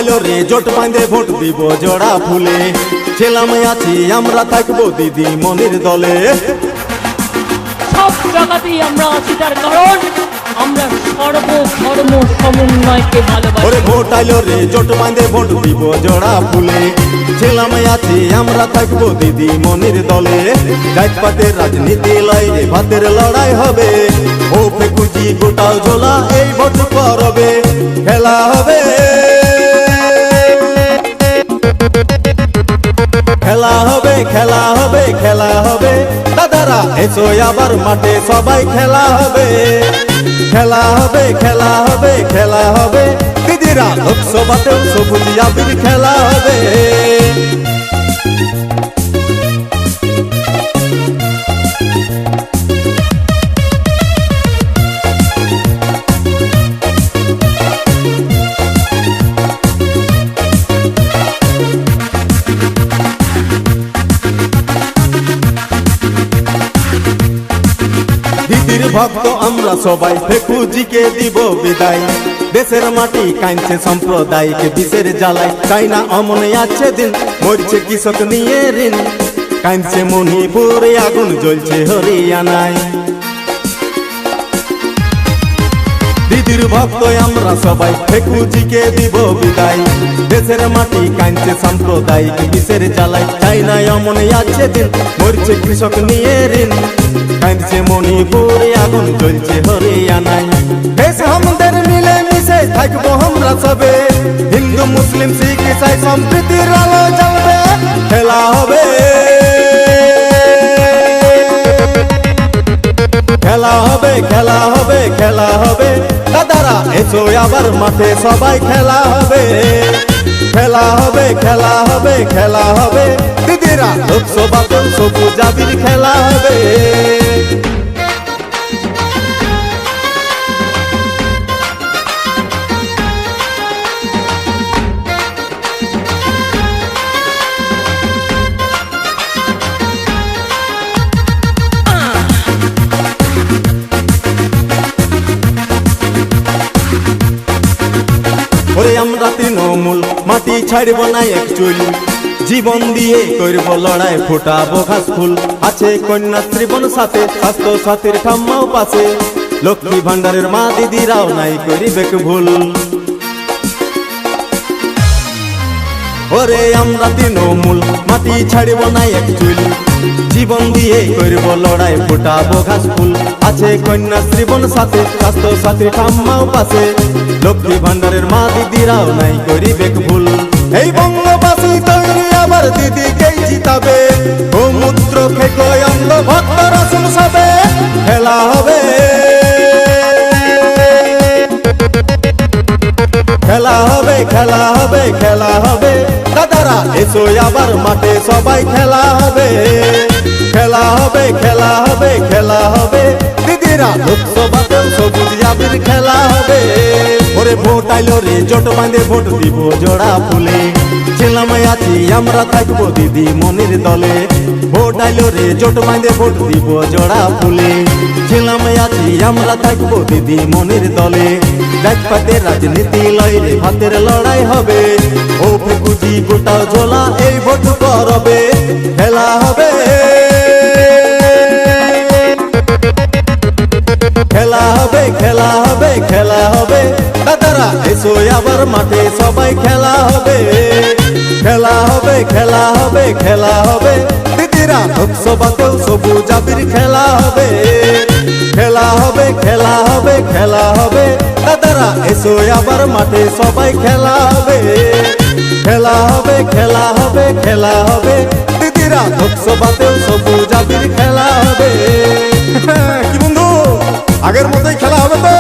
আইলো রে জোট বাঁধে ভোট দিব জোড়া ফুলে ছিলাম আছি আমরা থাকবো দিদি মনির দলে সব জায়গাতেই আমরা আছি তার কারণ আমরা সর্বধর্ম সমন্বয়কে ভালোবাসি। ওরে ভোট আইলো রে জোট বাঁধে ভোট দিব জোড়া ফুলে ছিলাম আছি আমরা থাকবো দিদি মনির দলে জাতপাতের রাজনীতি লয় রে ভাতের লড়াই হবে ও ফেকুজি গোটাও ঝোলা এই ভোট পরবে খেলা হবে খেলা হবে খেলা হবে খেলা হবে দাদারা এসো আবার মাঠে সবাই খেলা হবে খেলা হবে খেলা হবে খেলা হবে দিদিরা লোকসভাতেও সবুজ আবির খেলা হবে দিদির ভক্ত আমরা সবাই ফেকুজিকে দিব বিদায় দেশের মাটি কাঁদছে সম্প্রদায়িক বিষের জ্বালায় চাই না অমনে আছে দিন মরছে কৃষক নিয়ে ঋণ কাঁদছে মণিপুরে আগুন জ্বলছে হরিয়ানায় দিদির ভক্ত আমরা সবাই ফেকুজিকে দিব বিদায় দেশের মাটি কাঁদছে সাম্প্রদায়িক বিষের জ্বালায় চাই না অমনে আছে দিন মরছে কৃষক নিয়ে ঋণ কাঁদছে মণিপুরে আগুন জ্বলছে হরিয়ানায় দেশ আমাদের মিলে মিশে থাকবো আমরা সবে হিন্দু মুসলিম শিখ ইসাই সম্প্রীতির আলো জ্বলবে খেলা হবে খেলা হবে খেলা হবে খেলা হবে দাদারা এসো আবার মাঠে সবাই খেলা হবে খেলা হবে খেলা হবে খেলা হবে দিদিরা লোকসভাতেও সবুজ আবির খেলা হবে ওরে আমরা তৃণমূল মাটি ছাড়ব না এক চুল জীবন দিয়ে করব লড়াই ফোটাবো ঘাস ফুল আছে কন্যাশ্রী বন সাথে স্বাস্থ্য সাথীর ঠাম্মাও পাশে লক্ষ্মী ভান্ডারের মা দিদিরাও নাই করিবেক ভুল ওরে আমরা তৃণমূল মাটি ছাড়ব না এক চুল জীবন দিয়ে করব লড়াই ফোটাবো ঘাস ফুল আছে কন্যাশ্রী বন সাথে স্বাস্থ্য সাথী ঠাম্মাও পাশে লক্ষ্মী ভান্ডারের মা দিদিরাও নাই করিবেক ভুল এই বঙ্গবাসী তৈরি আবার দিদিকেই জিতাবে গোমূত্র খেকো অঙ্গ ভক্ত রসুন সবে খেলা হবে খেলা হবে খেলা হবে খেলা হবে দাদারা এসো আবার মাঠে সবাই খেলা হবে খেলা হবে খেলা হবে খেলা হবে দিদিরা লোকসভাতেও সবুজ আবির খেলা হবে ওরে ভোট আইলো রে জোট বাঁধে ভোট দিব জোড়া ফুলে ছিলাম আছি আমরা থাকবো দিদি মনির দলে ভোট আইলো রে জোট বাঁধে ভোট দিব জোড়া ফুলে ছিলাম আছি আমরা থাকবো দিদি মনির দলে জাতপাতের রাজনীতি লয় রে ভাতের লড়াই হবে ও ফেকুজি গোটাও ঝোলা এই ভোট করবে খেলা হবে খেলা হবে খেলা হবে খেলা হবে দাদারা এসো আবার মাঠে সবাই খেলা হবে খেলা হবে খেলা হবে খেলা হবে দিদিরা লোকসভাতেও সবুজ আবির খেলা হবে খেলা হবে খেলা হবে খেলা হবে দাদারা এসো আবার মাঠে সবাই খেলা হবে খেলা হবে খেলা হবে খেলা হবে দিদিরা লোকসভাতেও সবুজ আবির খেলা হবে কি বন্ধু আগের মতোই খেলা হবে তো?